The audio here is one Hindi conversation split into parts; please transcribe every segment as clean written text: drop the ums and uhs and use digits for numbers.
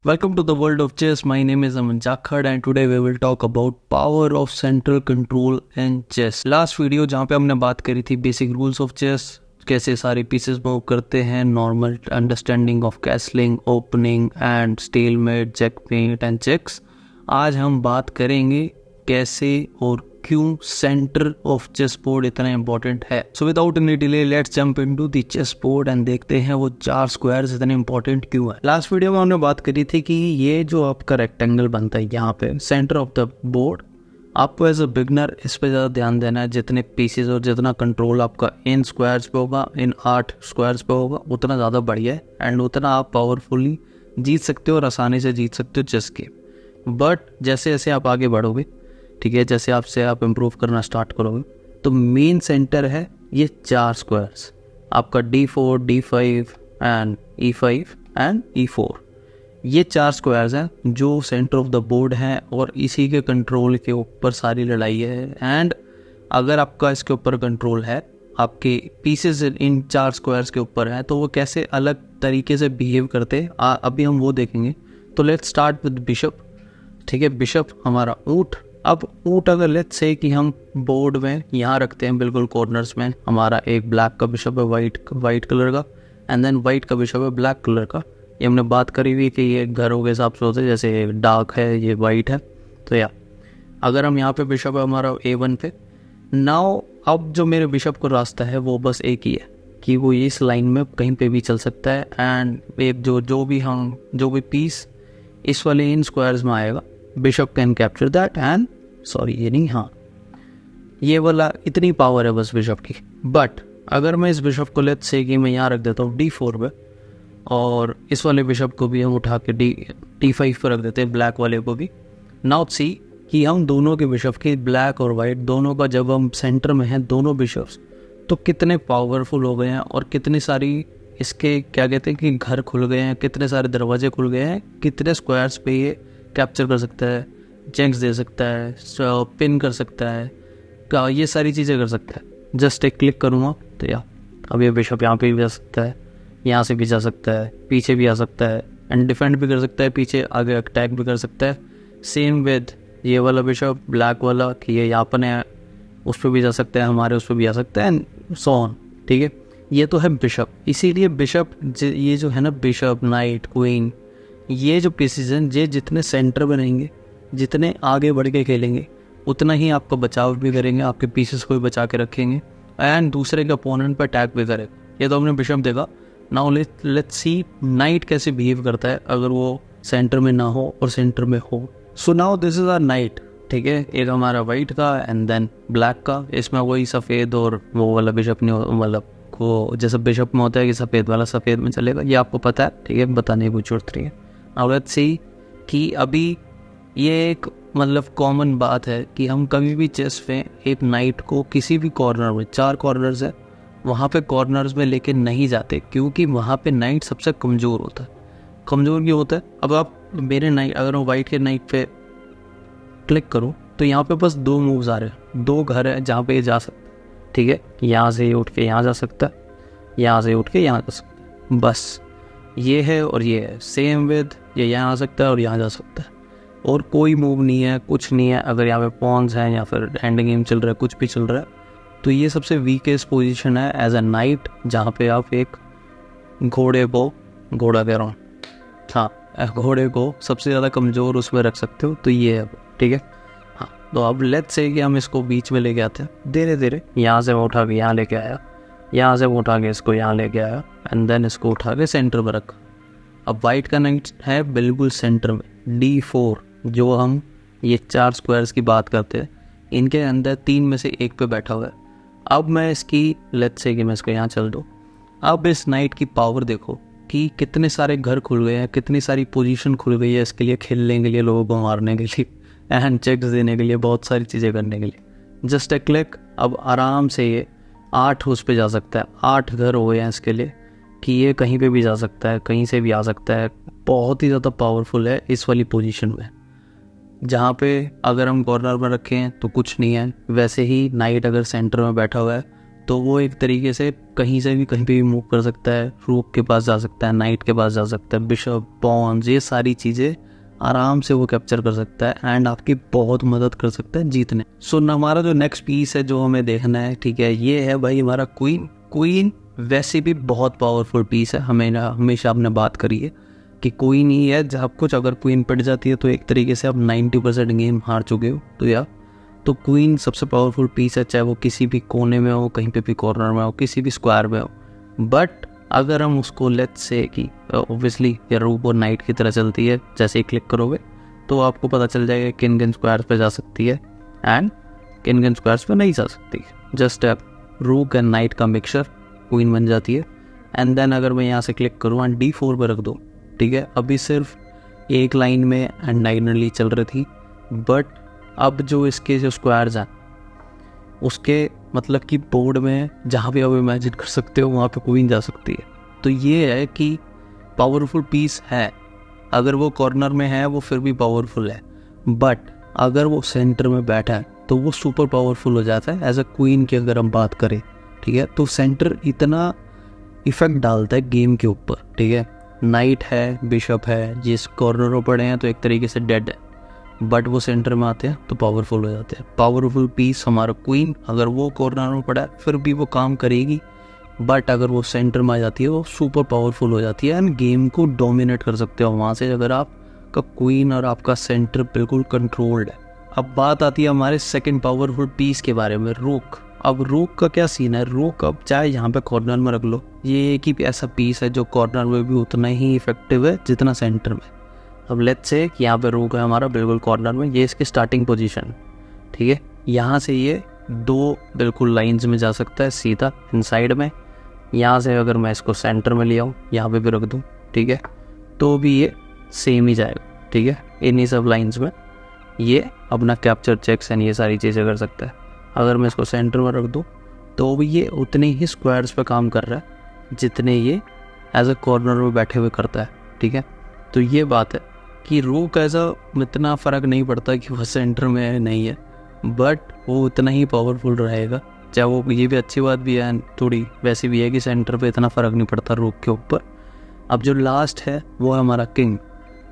Welcome to the world of chess. My name is Aman Jakhad and today we will talk about power of central control in chess. Last video जहाँ पे हमने बात करी थी basic rules of chess, कैसे सारे pieces मूव करते हैं, normal understanding of castling, opening and stalemate, checkmate and checks. आज हम बात करेंगे कैसे और क्यों सेंटर ऑफ चेस बोर्ड इतना इंपॉर्टेंट है. So without any delay let's jump into the chess board and देखते हैं वो 4 स्क्वायर्स इतने इंपॉर्टेंट क्यों है. लास्ट वीडियो में हमने बात करी थी कि ये जो आपका रेक्टेंगल बनता है यहाँ पे सेंटर ऑफ द बोर्ड, आपको एज अ बिगनर इस पे ज़्यादा ध्यान देना है. जितने पीसेस और जितना कंट्रोल आपका इन स्क्वायर्स पे होगा, इन 8 स्क्वायर्स पे होगा, उतना ज़्यादा बढ़िया है एंड उतना आप पावरफुली जीत सकते हो और आसानी से जीत सकते हो चेस के. बट जैसे जैसे आप आगे बढ़ोगे, ठीक है, जैसे आपसे आप इम्प्रूव करना स्टार्ट करोगे तो मेन सेंटर है ये 4 स्क्वायर्स आपका D4, D5 and E5 and E4. ये 4 स्क्वायर्स हैं जो सेंटर ऑफ द बोर्ड हैं और इसी के कंट्रोल के ऊपर सारी लड़ाई है. एंड अगर आपका इसके ऊपर कंट्रोल है, आपके पीसेस इन 4 स्क्वायर्स के ऊपर हैं, तो वो कैसे अलग तरीके से बिहेव करते हैं अभी हम वो देखेंगे. तो लेट्स स्टार्ट विद बिशप. ठीक है, बिशप हमारा ऊँट. अब ऊँट अगर लेट्स से कि हम बोर्ड में यहाँ रखते हैं बिल्कुल कॉर्नर्स में, हमारा एक ब्लैक का बिशप है वाइट कलर का एंड देन वाइट का बिशप है ब्लैक कलर का. ये हमने बात करी हुई कि ये घरों के हिसाब से होते हैं, जैसे डार्क है ये वाइट है. तो या अगर हम यहाँ पे बिशप है हमारा A1 पे, नाउ अब जो मेरे बिशप को रास्ता है वो बस एक ही है कि वो इस लाइन में कहीं पे भी चल सकता है. एंड एक जो भी पीस इस वाले इन स्क्वायर्स में आएगा, bishop can capture that and sorry ये नहीं, हाँ ये वाला इतनी पावर है बस बिशप की. बट अगर मैं इस बिशप को लेट्स से कि मैं यहाँ रख देता हूँ D4 पे और इस वाले बिशप को भी हम उठा के D5 पर रख देते हैं, ब्लैक वाले को भी. नाउ सी कि हम दोनों के बिशप के ब्लैक और वाइट दोनों का जब हम सेंटर में हैं दोनों बिशप्स, तो कितने पावरफुल हो गए हैं और कितनी सारी इसके क्या कहते हैं कि घर खुल गए हैं, कितने सारे दरवाजे खुल गए हैं, कितने स्क्वायर्स पे ये कैप्चर कर सकता है, चेक्स दे सकता है, पिन कर सकता है, ये सारी चीज़ें कर सकता है. जस्ट एक क्लिक करूँगा तो या अब ये बिशप यहाँ पे भी जा सकता है, यहाँ से भी जा सकता है, पीछे भी आ सकता है एंड डिफेंड भी कर सकता है, पीछे आगे अटैक भी कर सकता है. सेम विद ये वाला बिशप ब्लैक वाला कि ये यहाँ पर है, उस पर भी जा सकता है, हमारे उस पर भी आ सकता है एंड सो ऑन. ठीक है, ये तो है बिशप. इसीलिए बिशप ये जो है ना, बिशप नाइट क्वीन, ये जो पीसेज हैं ये जितने सेंटर में रहेंगे, जितने आगे बढ़ के खेलेंगे, उतना ही आपका बचाव भी करेंगे, आपके पीसेस को भी बचा के रखेंगे एंड दूसरे के अपोनेंट पर अटैक भी करेगा. ये तो हमने बिशप देखा. नाउ लेट्स सी नाइट कैसे बिहेव करता है अगर वो सेंटर में ना हो और सेंटर में हो. So now this is our knight. ठीक है, एक हमारा वाइट का एंड देन ब्लैक का. इसमें वही सफ़ेद और वो वाला बिशप नहीं, मतलब वो जैसा बिशप में होता है कि सफ़ेद वाला सफ़ेद में चलेगा, ये आपको पता है. ठीक है, बताने की कोई जरूरत नहीं है. नाउ लेट्स सी कि अभी ये एक मतलब कॉमन बात है कि हम कभी भी चेस में एक नाइट को किसी भी कॉर्नर में, 4 कॉर्नर्स है, वहाँ पे कॉर्नर्स में लेके नहीं जाते क्योंकि वहाँ पे नाइट सबसे कमज़ोर होता है. कमज़ोर क्यों होता है? अब आप मेरे नाइट, अगर मैं वाइट के नाइट पे क्लिक करूँ तो यहाँ पे बस 2 मूव्स आ रहे हैं, 2 घर है जहाँ पे ये जा सकता है. ठीक है, यहाँ से उठ के यहाँ जा सकता है, यहाँ से उठ के यहाँ जा सकता है, बस ये है और ये है. सेम विद ये यहाँ आ सकता है और यहाँ जा सकता है, और कोई मूव नहीं है, कुछ नहीं है. अगर यहाँ पे पॉन्स हैं या फिर हैंड गेम चल रहा है, कुछ भी चल रहा है, तो ये सबसे वीकेस्ट पोजीशन है एज अ नाइट, जहाँ पे आप एक घोड़े को सबसे ज़्यादा कमज़ोर उसमें रख सकते हो. तो ये है, ठीक है. हाँ, तो अब लेट्स से कि हम इसको बीच में लेके आते हैं धीरे धीरे. यहाँ से मैं उठा के यहाँ लेके आया, यहाँ से मैं उठा के इसको यहाँ लेके आया एंड देन इसको उठा के सेंटर में रखा. अब वाइट का नाइट है बिल्कुल सेंटर में, D4, जो हम ये 4 स्क्वायर्स की बात करते हैं, इनके अंदर 3 में से एक पे बैठा हुआ है. अब मैं इसकी लेट्स से कि मैं इसको यहाँ चल दूँ. अब इस नाइट की पावर देखो कि कितने सारे घर खुल गए हैं, कितनी सारी पोजीशन खुल गई है इसके लिए, खेलने के लिए, लोगों को मारने के लिए एंड चेक्स देने के लिए, बहुत सारी चीज़ें करने के लिए. जस्ट ए क्लिक, अब आराम से ये 8 उस पर जा सकता है. 8 घर हो गए हैं इसके लिए कि ये कहीं पे भी जा सकता है, कहीं से भी आ सकता है. बहुत ही ज़्यादा पावरफुल है इस वाली पोजीशन में, जहाँ पे अगर हम कॉर्नर में रखें तो कुछ नहीं है. वैसे ही नाइट अगर सेंटर में बैठा हुआ है तो वो एक तरीके से कहीं से भी कहीं पे भी मूव कर सकता है, रूक के पास जा सकता है, नाइट के पास जा सकता है, बिशप, पॉन्स, ये सारी चीज़ें आराम से वो कैप्चर कर सकता है एंड आपकी बहुत मदद कर सकता है जीतने। सो हमारा जो नेक्स्ट पीस है जो हमें देखना है, ठीक है, ये है भाई हमारा क्वीन। क्वीन वैसे भी बहुत पावरफुल पीस है, हमें हमेशा आपने बात करी है कि क्वीन ही है जब कुछ, अगर क्वीन पिट जाती है तो एक तरीके से आप 90% गेम हार चुके हो। तो क्वीन सबसे पावरफुल पीस है, चाहे वो किसी भी कोने में हो, कहीं पे भी कॉर्नर में हो, किसी भी स्क्वायर में हो। बट अगर हम उसको लेट्स से कि ऑब्वियसली ये रूक और नाइट की तरह चलती है, जैसे ही क्लिक करोगे तो आपको पता चल जाएगा किन किन स्क्वायर्स पे जा सकती है एंड किन किन स्क्वायर्स पे नहीं जा सकती। जस्ट रूक एंड नाइट का मिक्सचर क्वीन बन जाती है। एंड देन अगर मैं यहाँ से क्लिक करूँ एंड D4 पे रख दूँ, ठीक है, अभी सिर्फ एक लाइन में एंड डायगनली चल रही थी, बट अब जो इसके जो स्क्वायर्स हैं उसके मतलब कि बोर्ड में जहाँ भी आप इमेजिन कर सकते हो वहाँ पे क्वीन जा सकती है। तो ये है कि पावरफुल पीस है, अगर वो कॉर्नर में है वो फिर भी पावरफुल है, बट अगर वो सेंटर में बैठा है तो वो सुपर पावरफुल हो जाता है एज अ क्वीन की अगर हम बात करें, ठीक है। तो सेंटर इतना इफेक्ट डालता है गेम के ऊपर, ठीक है। नाइट है, बिशप है, जिस कॉर्नर में पड़े हैं तो एक तरीके से डेड है, बट वो सेंटर में आते हैं तो पावरफुल हो जाते हैं। पावरफुल पीस हमारा क्वीन, अगर वो कॉर्नर में पड़ा है फिर भी वो काम करेगी, बट अगर वो सेंटर में आ जाती है वो सुपर पावरफुल हो जाती है एंड गेम को डोमिनेट कर सकते हो वहाँ से, अगर आपका क्वीन और आपका सेंटर बिल्कुल कंट्रोल्ड है। अब बात आती है हमारे सेकंड पावरफुल पीस के बारे में, रूक। अब रूक का क्या सीन है, रूक अब चाहे यहाँ पे कॉर्नर में रख लो, ये एक ही ऐसा पीस है जो कॉर्नर में भी उतना ही इफेक्टिव है जितना सेंटर में। अब लेट्स से कि यहाँ पे रूक है हमारा बिल्कुल कॉर्नर में, ये इसकी स्टार्टिंग पोजीशन, ठीक है। यहाँ से ये दो बिल्कुल लाइंस में जा सकता है सीधा इनसाइड में। यहाँ से अगर मैं इसको सेंटर में ले आऊँ, यहाँ पे भी रख दूँ, ठीक है, तो भी ये सेम ही जाएगा, ठीक है। इन्हीं सब लाइंस में ये अपना कैप्चर चेक्स एंड ये सारी चीज़ें कर सकता है। अगर मैं इसको सेंटर में रख दूँ तो भी ये उतने ही स्क्वायर्स पे काम कर रहा है जितने ये एज अ कॉर्नर में बैठे हुए करता है, ठीक है। तो ये बात है कि रूक ऐसा इतना फ़र्क नहीं पड़ता कि वो सेंटर में है नहीं है, बट वो उतना ही पावरफुल रहेगा। चाहे वो, ये भी अच्छी बात भी है, थोड़ी वैसी भी है कि सेंटर पे इतना फ़र्क नहीं पड़ता रूक के ऊपर। अब जो लास्ट है वो है हमारा किंग।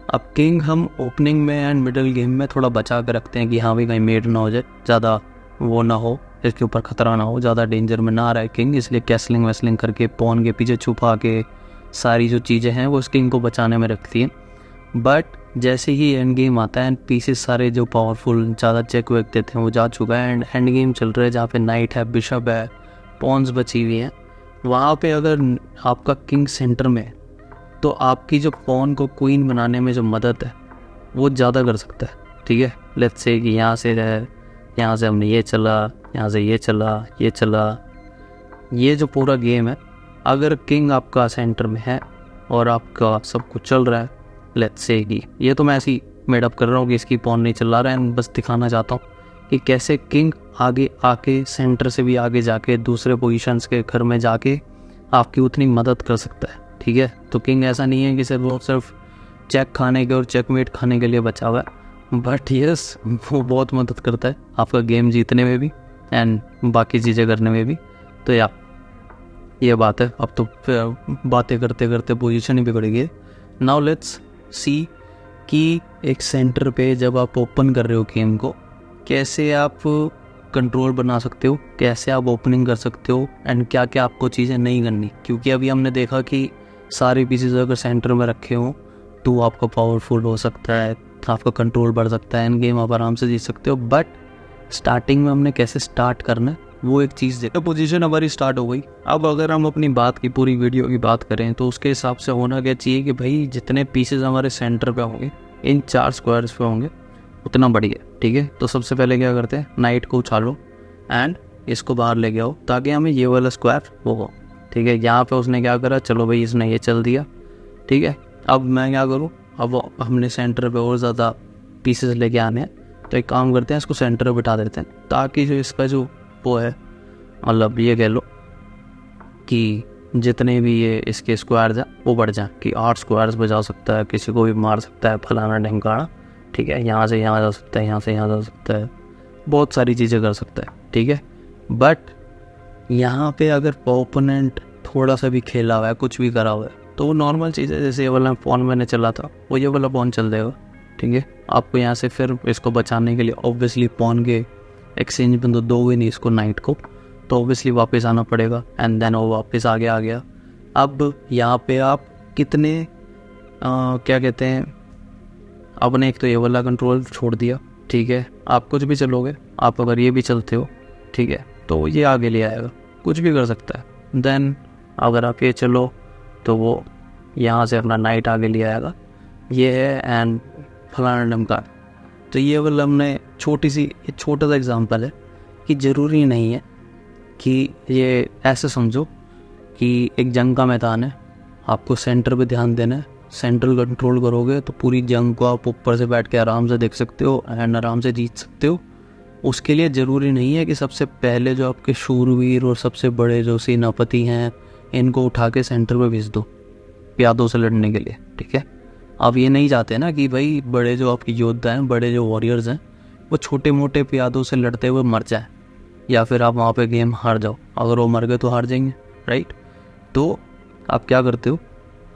अब किंग हम ओपनिंग में एंड मिडिल गेम में थोड़ा बचा कर रखते हैं कि हाँ भी कहीं मेड ना हो जाए, ज़्यादा वो ना हो, इसके ऊपर ख़तरा ना हो, ज़्यादा डेंजर में ना रहे किंग, इसलिए कैसलिंग वैसलिंग करके पॉन के पीछे छुपा के सारी जो चीज़ें हैं वो इस किंग को बचाने में रखती हैं। बट जैसे ही एंड गेम आता है एंड पीसेस सारे जो पावरफुल ज़्यादा चेक वेक देते हैं वो जा चुका है एंड एंड गेम चल रहा है जहाँ पे नाइट है, बिशप है, पॉन्स बची हुई हैं, वहाँ पे अगर आपका किंग सेंटर में है तो आपकी जो पॉन को क्वीन बनाने में जो मदद है वो ज़्यादा कर सकता है, ठीक है। लेट्स से कि यहाँ से हमने ये चला, यहाँ से ये चला, ये चला, ये जो पूरा गेम है अगर किंग आपका सेंटर में है और आपका सब कुछ चल रहा है, लेट्स से कि ये तो मैं ऐसे ही मेडअप कर रहा हूँ कि इसकी पॉन नहीं चला रहा है, बस दिखाना चाहता हूँ कि कैसे किंग आगे आके सेंटर से भी आगे जाके दूसरे पोजीशंस के घर में जाके आपकी उतनी मदद कर सकता है, ठीक है। तो किंग ऐसा नहीं है कि सिर्फ चेक खाने के और चेकमेट खाने के लिए बचा हुआ है, बट यस वो बहुत मदद करता है आपका गेम जीतने में भी एंड बाकी चीज़ें करने में भी। तो ये बात है। अब तो बातें करते करते पोजीशन ही बिगड़ गई। नाउ लेट्स सी कि एक सेंटर पे जब आप ओपन कर रहे हो गेम को, कैसे आप कंट्रोल बना सकते हो, कैसे आप ओपनिंग कर सकते हो एंड क्या क्या आपको चीज़ें नहीं करनी। क्योंकि अभी हमने देखा कि सारे पीसेस अगर सेंटर में रखे हों तो आपका पावरफुल हो सकता है, आपका कंट्रोल बढ़ सकता है एंड गेम आप आराम से जीत सकते हो। बट स्टार्टिंग में हमने कैसे स्टार्ट करना है वो एक चीज़ देखो। पोजीशन हमारी स्टार्ट हो गई। अब अगर हम अपनी बात की पूरी वीडियो की बात करें तो उसके हिसाब से होना क्या चाहिए कि भाई जितने पीसेस हमारे सेंटर पे होंगे, इन 4 स्क्वायर्स पे होंगे, उतना बढ़िया, ठीक है। तो सबसे पहले क्या करते हैं, नाइट को उछालो एंड इसको बाहर लेके आओ ताकि हमें ये वाला स्क्वायर वो हो, ठीक है। यहाँ पे उसने क्या करा, चलो भाई इसने ये चल दिया, ठीक है। अब मैं क्या करूँ, अब हमने सेंटर पे और ज़्यादा पीसेस लेके आने हैं, तो एक काम करते हैं, इसको सेंटर पे बिठा देते हैं ताकि जो इसका जो वो है, मतलब ये कह लो कि जितने भी ये इसके स्क्वायर्स हैं वो बढ़ जाए, कि 8 स्क्वायर्स बजा सकता है, किसी को भी मार सकता है, फलाना ढिमकाना, ठीक है। यहाँ से यहाँ जा सकता है, यहाँ से यहाँ जा सकता है, बहुत सारी चीज़ें कर सकता है, ठीक है। बट यहाँ पे अगर ओपोनेंट थोड़ा सा भी खेला हुआ है, कुछ भी करा हुआ है, तो वो नॉर्मल चीज़ है। जैसे ये वाला पॉन मैंने चला था, वो ये वाला पॉन चल देगा, ठीक है। आपको यहाँ से फिर इसको बचाने के लिए ऑब्वियसली पॉन के एक्सचेंज में तो दोगे नहीं इसको, नाइट को, तो ऑब्वियसली वापस आना पड़ेगा। एंड देन वो वापस आगे आ गया। अब यहाँ पे आप कितने क्या कहते हैं, आपने एक तो ये वाला कंट्रोल छोड़ दिया, ठीक है। आप कुछ भी चलोगे, आप अगर ये भी चलते हो, ठीक है, तो ये आगे ले आएगा, कुछ भी कर सकता है। देन अगर आप ये चलो तो वो यहाँ से अपना नाइट आगे ले आएगा, ये है एंड फलाना ढमका। तो ये वाला हमने छोटा सा एग्जांपल है कि ज़रूरी नहीं है कि ये ऐसे समझो कि एक जंग का मैदान है, आपको सेंटर पे ध्यान देना है, सेंट्रल कंट्रोल करोगे तो पूरी जंग को आप ऊपर से बैठ के आराम से देख सकते हो एंड आराम से जीत सकते हो। उसके लिए ज़रूरी नहीं है कि सबसे पहले जो आपके शूरवीर और सबसे बड़े जो सेनापति हैं इनको उठा के सेंटर पे भेज दो प्यादों से लड़ने के लिए, ठीक है। आप ये नहीं चाहते ना कि भाई बड़े जो आपके योद्धा हैं, बड़े जो वॉरियर्स हैं, वो छोटे मोटे प्यादों से लड़ते हुए मर जाए, या फिर आप वहाँ पे गेम हार जाओ। अगर वो मर गए तो हार जाएंगे, राइट। तो आप क्या करते हो,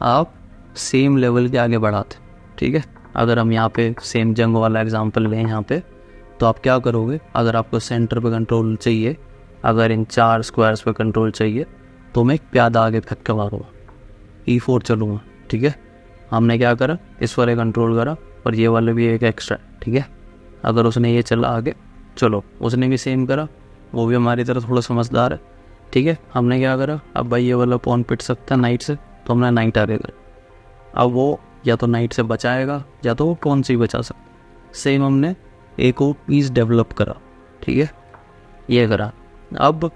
आप सेम लेवल के आगे बढ़ाते, ठीक है। अगर हम यहाँ पे सेम जंग वाला एग्जांपल लें यहाँ पे, तो आप क्या करोगे, अगर आपको सेंटर पे कंट्रोल चाहिए, अगर इन 4 स्क्वायर्स पे कंट्रोल चाहिए, तो मैं एक प्यादा आगे फेंक के मारूँगा, E4 चलूँगा, ठीक है। हमने क्या करा, इस वाले कंट्रोल करा और ये वाले भी एक एक्स्ट्रा, ठीक है। अगर उसने ये चला आगे, चलो उसने भी सेम करा, वो भी हमारी तरह थोड़ा समझदार है, ठीक है। हमने क्या करा, अब भाई ये वाला पॉन पिट सकता है नाइट से, तो हमने नाइट आगे करा। अब वो या तो नाइट से बचाएगा या तो वो पॉन से ही बचा सकता। सेम हमने एक और पीस डेवलप करा, ठीक है, ये करा। अब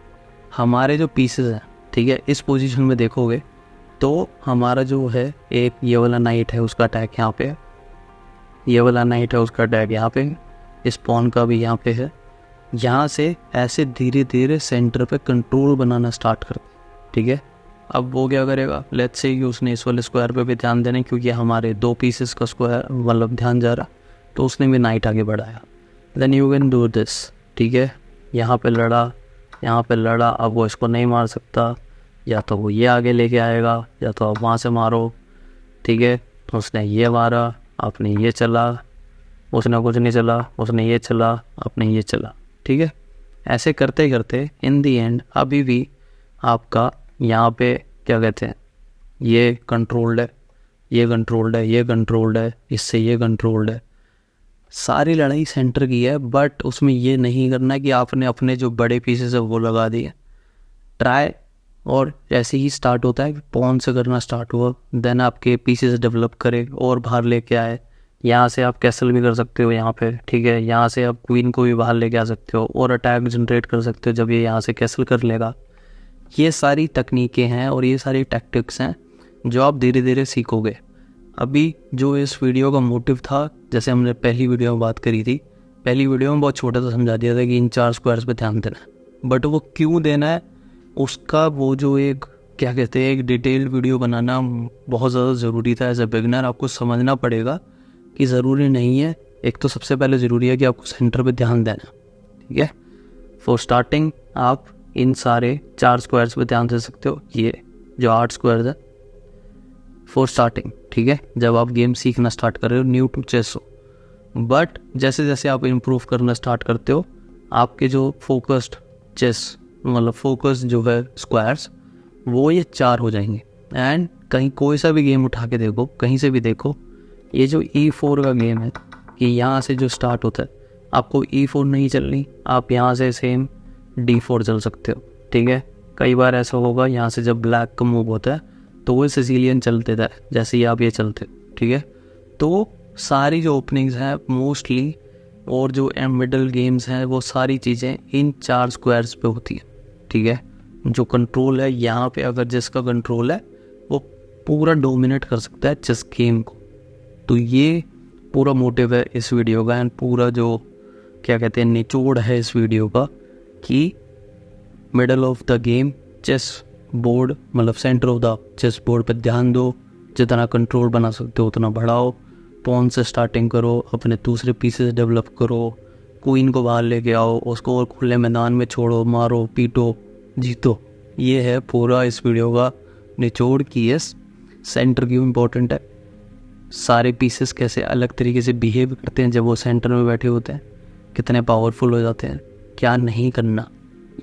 हमारे जो पीसेस हैं, ठीक है, इस पोजीशन में देखोगे तो हमारा जो है एक ये वाला नाइट है, उसका अटैक यहाँ पे है, ये वाला नाइट है, उसका अटैक यहाँ पे है, इस पॉन का भी यहाँ पे है। यहाँ से ऐसे धीरे धीरे सेंटर पे कंट्रोल बनाना स्टार्ट कर, ठीक है। अब वो क्या करेगा, लेट्स से कि उसने इस वाले स्क्वायर पे भी ध्यान देने, क्योंकि हमारे 2 पीसेस का स्क्वायर मतलब ध्यान जा रहा, तो उसने भी नाइट आगे बढ़ाया। Then you can do this, ठीक है। यहाँ पे लड़ा, यहाँ पे लड़ा, अब वो इसको नहीं मार सकता, या तो वो ये आगे लेके आएगा या तो आप वहाँ से मारो, ठीक है। तो उसने ये मारा, आपने ये चला, उसने कुछ नहीं चला, उसने ये चला, आपने ये चला, ठीक है। ऐसे करते करते इन दी एंड अभी भी आपका यहाँ पे क्या कहते हैं, ये कंट्रोल्ड है, ये कंट्रोल्ड है, ये कंट्रोल्ड है, इससे ये कंट्रोल्ड है। सारी लड़ाई सेंटर की है, बट उसमें ये नहीं करना कि आपने अपने जो बड़े पीसेस है वो लगा दिए। ट्राई, और जैसे ही स्टार्ट होता है पॉन से करना स्टार्ट हुआ, देन आपके पीसेस डेवलप करे और बाहर लेके आए। यहाँ से आप कैसल भी कर सकते हो यहाँ पे, ठीक है। यहाँ से आप क्वीन को भी बाहर लेके आ सकते हो और अटैक जनरेट कर सकते हो जब ये यहाँ से कैसल कर लेगा। ये सारी तकनीकें हैं और ये सारी टैक्टिक्स हैं जो आप धीरे धीरे सीखोगे। अभी जो इस वीडियो का मोटिव था, जैसे हमने पहली वीडियो में बात करी थी, पहली वीडियो में बहुत छोटा सा समझा दिया था कि इन 4 स्क्वायर्स पे ध्यान देना है, बट वो क्यों देना है उसका वो जो एक क्या कहते हैं, एक डिटेल्ड वीडियो बनाना बहुत ज़्यादा ज़रूरी था। एज ए बिगनर आपको समझना पड़ेगा कि ज़रूरी नहीं है, एक तो सबसे पहले ज़रूरी है कि आपको सेंटर पे ध्यान देना, ठीक है। फॉर स्टार्टिंग आप इन सारे 4 स्क्वायर्स पे ध्यान दे सकते हो, ये जो 8 स्क्वायर्स है फॉर स्टार्टिंग, ठीक है। जब आप गेम सीखना स्टार्ट कर रहे हो, न्यू टू चेस हो, बट जैसे जैसे आप इम्प्रूव करना स्टार्ट करते हो, आपके जो फोकस्ड चेस मतलब फोकस जो है स्क्वायर्स, वो ये 4 हो जाएंगे। एंड कहीं कोई सा भी गेम उठा के देखो, कहीं से भी देखो, ये जो E4 का गेम है कि यहाँ से जो स्टार्ट होता है, आपको E4 नहीं चलनी, आप यहाँ से सेम D4 चल सकते हो, ठीक है। कई बार ऐसा होगा यहाँ से जब ब्लैक का मूव होता है तो वो सिसिलियन चलते था, जैसे ही आप ये चलते, ठीक है। तो सारी जो ओपनिंग्स हैं मोस्टली और जो मिडल गेम्स हैं वो सारी चीज़ें इन 4 स्क्वायर्स पे होती है, ठीक है। जो कंट्रोल है यहाँ पे, अगर जिसका कंट्रोल है वो पूरा डोमिनेट कर सकता है चेस गेम को। तो ये पूरा मोटिव है इस वीडियो का एंड पूरा जो क्या कहते हैं निचोड़ है इस वीडियो का कि middle of the game chess board मतलब centre of the chess board पे ध्यान दो, जितना कंट्रोल बना सकते हो उतना बढ़ाओ, पॉन से स्टार्टिंग करो, अपने दूसरे पीसेस डेवलप करो, क्वीन को बाहर लेके आओ, उसको और खुले मैदान में छोड़ो, मारो पीटो, जीतो। ये है पूरा इस वीडियो का निचोड़ कि यस सेंटर क्यों इम्पोर्टेंट है, सारे पीसेस कैसे अलग तरीके से बिहेव करते हैं जब वो सेंटर में बैठे होते हैं, कितने पावरफुल हो जाते हैं, क्या नहीं करना।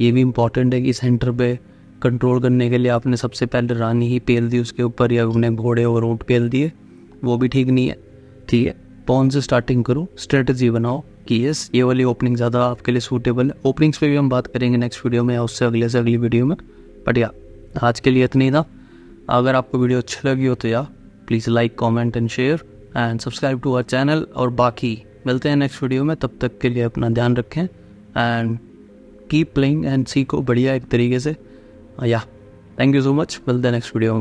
ये भी इम्पॉर्टेंट है कि सेंटर पे कंट्रोल करने के लिए आपने सबसे पहले रानी ही पेल दी उसके ऊपर, या अपने घोड़े और ऊँट पेल दिए, वो भी ठीक नहीं है। ठीक है, पॉन से स्टार्टिंग करो, स्ट्रेटजी बनाओ कि यस ये वाली ओपनिंग ज़्यादा आपके लिए सूटेबल है। ओपनिंग्स पे भी हम बात करेंगे नेक्स्ट वीडियो में या उससे अगले से अगली वीडियो में, बट या आज के लिए इतना ही था। अगर आपको वीडियो अच्छी लगी हो तो या please like comment and share and subscribe to our channel. और बाकी मिलते हैं नेक्स्ट वीडियो में, तब तक के लिए अपना ध्यान रखें एंड कीप प्लेइंग एंड सीखो बढ़िया एक तरीके से। या थैंक यू सो मच, मिलते हैं नेक्स्ट वीडियो में।